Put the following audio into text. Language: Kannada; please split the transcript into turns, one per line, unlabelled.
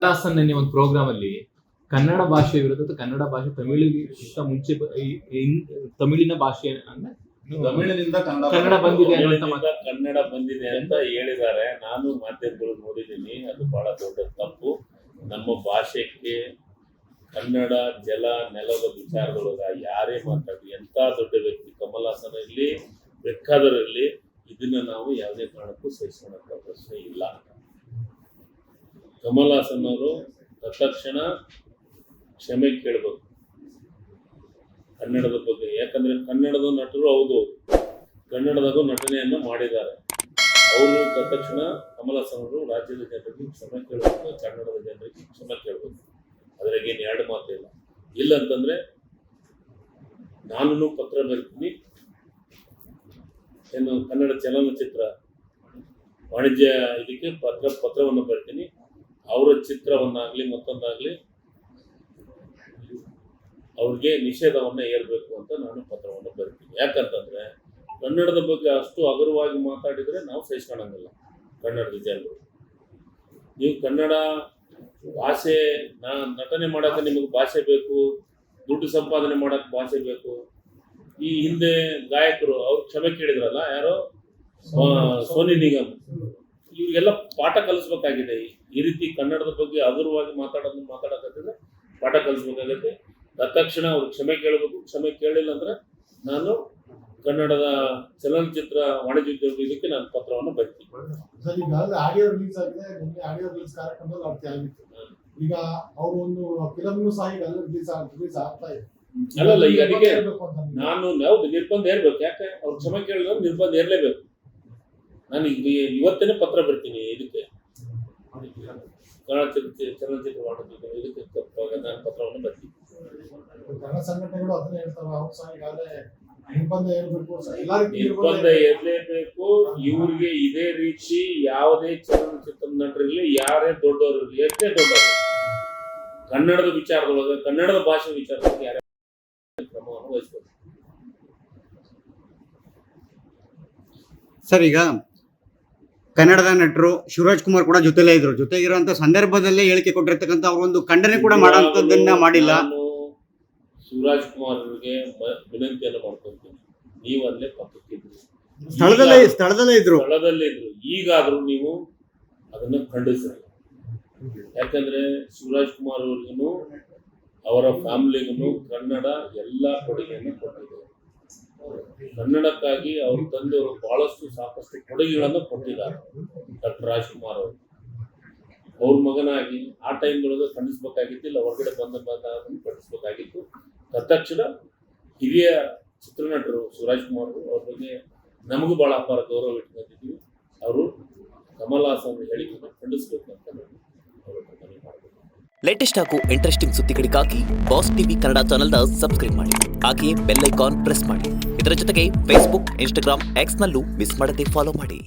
ಹಾಸನ್ ಅನ್ನೋ ಒಂದು ಪ್ರೋಗ್ರಾಮ್ ಅಲ್ಲಿ ಕನ್ನಡ ಭಾಷೆ ವಿರುದ್ಧ ಅಥವಾ ಕನ್ನಡ ಭಾಷೆ ತಮಿಳಿಗಿಂತ ಮುಂಚೆ ತಮಿಳಿನ ಭಾಷೆ ಅಂದ್ರೆ
ತಮಿಳಿನಿಂದ
ಕನ್ನಡ ಬಂದಿದೆ
ಕನ್ನಡ ಬಂದಿದೆ ಅಂತ ಹೇಳಿದ್ದಾರೆ. ನಾನು ಮಾಧ್ಯಮಗಳು ನೋಡಿದ್ದೀನಿ. ಅದು ಬಹಳ ದೊಡ್ಡ ತಪ್ಪು. ನಮ್ಮ ಭಾಷೆಗೆ ಕನ್ನಡ ಜಲ ನೆಲದ ವಿಚಾರದೊಳಗ ಯಾರೇ ಮಾತಾಡಿ ಎಂತ ದೊಡ್ಡ ವ್ಯಕ್ತಿ ಕಮಲ್ ಹಾಸನ್ ಇರಲಿ ಬೇಕಾದರಲ್ಲಿ ಇದನ್ನ ನಾವು ಯಾವುದೇ ಕಾರಣಕ್ಕೂ ಸಹಿಸೋಣಕ್ಕ ಪ್ರಶ್ನೆ ಇಲ್ಲ. ಕಮಲ್ ಹಾಸನ್ ಅವರು ತತ್ಕ್ಷಣ ಕ್ಷಮೆ ಕೇಳಬೇಕು ಕನ್ನಡದ ಬಗ್ಗೆ. ಯಾಕಂದ್ರೆ ಕನ್ನಡದ ನಟರು ಹೌದು, ಕನ್ನಡದಾಗೂ ನಟನೆಯನ್ನ ಮಾಡಿದ್ದಾರೆ. ಅವರು ತತ್ಕ್ಷಣ ಕಮಲ್ ಹಾಸನ್ ಅವರು ರಾಜ್ಯದ ಜನರಿಗೆ ಕ್ಷಮೆ ಕೇಳಬೇಕು, ಕನ್ನಡದ ಜನರಿಗೆ ಕ್ಷಮೆ ಕೇಳಬೇಕು. ಅದ್ರಾಗೇನು ಎರಡು ಮಾತು ಇಲ್ಲ. ಇಲ್ಲ ಅಂತಂದ್ರೆ ನಾನು ಪತ್ರ ಬರೀತೀನಿ, ಏನು ಕನ್ನಡ ಚಲನಚಿತ್ರ ವಾಣಿಜ್ಯ ಇದಕ್ಕೆ ಪತ್ರವನ್ನು ಬರೀತೀನಿ. ಅವರ ಚಿತ್ರವನ್ನಾಗ್ಲಿ ಮತ್ತೊಂದಾಗ್ಲಿ ಅವ್ರಿಗೆ ನಿಷೇಧವನ್ನ ಏರ್ಬೇಕು ಅಂತ ನಾನು ಪತ್ರವನ್ನು ಬರೀತೀನಿ. ಯಾಕಂತಂದ್ರೆ ಕನ್ನಡದ ಬಗ್ಗೆ ಅಷ್ಟು ಹಗುರವಾಗಿ ಮಾತಾಡಿದ್ರೆ ನಾವು ಸಹಿಸ್ಕೊಳಂಗಿಲ್ಲ. ಕನ್ನಡದ ಜನರು, ನೀವು ಕನ್ನಡ ಭಾಷೆ ನಟನೆ ಮಾಡಕ್ಕೆ ನಿಮಗೆ ಭಾಷೆ ಬೇಕು, ದುಡ್ಡು ಸಂಪಾದನೆ ಮಾಡಕ್ ಭಾಷೆ ಬೇಕು. ಈ ಹಿಂದೆ ಗಾಯಕರು ಅವ್ರು ಕ್ಷಮೆ ಕೇಳಿದ್ರಲ್ಲ, ಯಾರೋ ಸೋನಿ ನಿಗಮ್, ಇವ್ರಿಗೆಲ್ಲ ಪಾಠ ಕಲಿಸ್ಬೇಕಾಗಿದೆ. ಈ ರೀತಿ ಕನ್ನಡದ ಬಗ್ಗೆ ಹಗುರವಾಗಿ ಮಾತಾಡಕತ್ತಿದ್ರೆ ಪಾಠ ಕಲಿಸ್ಬೇಕಾಗತ್ತೆ. ತತ್ಕ್ಷಣ ಅವ್ರು ಕ್ಷಮೆ ಕೇಳಬೇಕು. ಕ್ಷಮೆ ಕೇಳಿಲ್ಲ ಅಂದ್ರೆ ನಾನು ಕನ್ನಡದ ಚಲನಚಿತ್ರ ವಾಣಿಜ್ಯ ಉದ್ಯೋಗ ಇದಕ್ಕೆ ನಾನು ಪತ್ರವನ್ನು ಬರೀತೀನಿ.
ಆಡಿಯೋ ರಿಲೀಸ್ ಆಗಿದೆ, ನಿನ್ನೆ ಆಡಿಯೋ ರಿಲೀಸ್ ಕಾರ್ಯಕ್ರಮದಲ್ಲಿ ಅವ್ರು ಆಗಿತ್ತು. ಈಗ ಅವರು ಒಂದು ಫಿಲಮ್ನು ಸಹ ಈಗ ರಿಲೀಸ್ ಆಗ್ತಾ ಇದೆ.
ಅಲ್ಲಲ್ಲ, ಈಗ ಅದಕ್ಕೆ ನಾನು ಯಾವ್ದು ನಿರ್ಬಂಧ ಏರ್ಬೇಕು. ಯಾಕೆ ಅವ್ರು ಕ್ಷಮೆ ಕೇಳಿದ್ರೆ ನಿರ್ಬಂಧ ಏರ್ಲೇಬೇಕು. ನಾನು ಇವತ್ತೇನೆ ಪತ್ರ ಬರ್ತೀನಿ ಇದಕ್ಕೆ, ಕನ್ನಡ ಚಲನಚಿತ್ರ ವಾಣಿಜ್ಯ ಇದಕ್ಕೆ ನಾನು ಪತ್ರವನ್ನು ಬರ್ತೀನಿ.
ಕನ್ನಡ ಸಂಘಟನೆಗಳು ಅದನ್ನ ಹೇಳ್ತಾವೆ, ಅವ್ರು ಸಹ ಈಗಾಗಲೇ ನಿರ್ಬಂಧ
ಇರಲೇಬೇಕು. ಇವ್ರಿಗೆ ಇದೇ ರೀತಿ ಯಾವುದೇ ಚಲನಚಿತ್ರ ನಟರಿರ್ಲಿ, ಯಾರೇ ದೊಡ್ಡವರಿರ್ಲಿ, ಎಷ್ಟೇ ದೊಡ್ಡವರು, ಕನ್ನಡದ ವಿಚಾರದೊಳಗೆ ಕನ್ನಡದ ಭಾಷೆ ವಿಚಾರದೊಳಗೆ ಯಾರೇ ಕ್ರಮವನ್ನು ವಹಿಸಬೇಕು.
ಸರ್, ಈಗ ಕನ್ನಡದ ನಟರು ಶಿವರಾಜ್ ಕುಮಾರ್ ಕೂಡ ಜೊತೆಲೇ ಇದ್ರು. ಜೊತೆಗಿರುವಂತ ಸಂದರ್ಭದಲ್ಲೇ ಹೇಳಿಕೆ ಕೊಟ್ಟಿರ್ತಕ್ಕಂಥ ಅವ್ರ ಒಂದು ಖಂಡನೆ ಕೂಡ ಮಾಡುವಂತದ್ದನ್ನ ಮಾಡಿಲ್ಲ.
ಶಿವರಾಜ್ ಕುಮಾರ್ ಅವರಿಗೆ ವಿನಂತಿಯನ್ನು ಮಾಡ್ಕೊಳ್ತೀನಿ, ನೀವು ಅಲ್ಲೇ ಪಕ್ಕಕ್ಕಿದ್ರು,
ಸ್ಥಳದಲ್ಲೇ ಇದ್ರು.
ಈಗಾದ್ರೂ ನೀವು ಅದನ್ನ ಖಂಡಿಸ್ರಿ. ಯಾಕಂದ್ರೆ ಶಿವರಾಜ್ ಕುಮಾರ್ ಅವ್ರಿಗೂ ಅವರ ಫ್ಯಾಮಿಲಿಗೂ ಕನ್ನಡ ಎಲ್ಲಾ ಕೊಡುಗೆಯನ್ನು ಕೊಟ್ಟಿದ್ದಾರೆ. ಕನ್ನಡಕ್ಕಾಗಿ ಅವ್ರ ತಂದೆಯವರು ಬಹಳಷ್ಟು ಸಾಕಷ್ಟು ಕೊಡುಗೆಗಳನ್ನು ಕೊಟ್ಟಿದ್ದಾರೆ. ಡಾಕ್ಟರ್ ರಾಜ್ಕುಮಾರ್ ಅವರು ಅವ್ರ ಮಗನಾಗಿ ಆ ಟೈಮ್ದೊಳಗೆ ಖಂಡಿಸ್ಬೇಕಾಗಿತ್ತು, ಇಲ್ಲ ಹೊರಗಡೆ ಖಂಡಿಸ್ಬೇಕಾಗಿತ್ತು. ತತ್ಕ್ಷಣ ಹಿರಿಯ ಚಿತ್ರನಟರು ಶಿವರಾಜ್ ಕುಮಾರ್ ಅವ್ರ ಬಗ್ಗೆ ನಮಗೂ ಬಹಳ ಅಪಾರ ಗೌರವ ಇಟ್ಕೊಂಡಿದ್ದೀವಿ. ಅವರು ಕಮಲ್ ಹಾಸನ್ ಹೇಳಿಕೆಯನ್ನು ಖಂಡಿಸ್ಬೇಕು ಅಂತ ಅವರು ಮನವಿ ಮಾಡಬೇಕು.
ಲೇಟೆಸ್ಟ್ ಹಾಗೂ ಇಂಟ್ರೆಸ್ಟಿಂಗ್ ಸುದ್ದಿಗಳಿಗಾಗಿ ಬಾಸ್ ಟಿವಿ ಕನ್ನಡ ಚಾನೆಲ್ನ ಸಬ್ಸ್ಕ್ರೈಬ್ ಮಾಡಿ. ಹಾಗೆಯೇ ಬೆಲ್ ಐಕಾನ್ ಪ್ರೆಸ್ ಮಾಡಿ. ಇದರ ಜೊತೆಗೆ ಫೇಸ್ಬುಕ್, ಇನ್ಸ್ಟಾಗ್ರಾಮ್, ಎಕ್ಸ್ನಲ್ಲೂ ಮಿಸ್ ಮಾಡದೆ ಫಾಲೋ ಮಾಡಿ.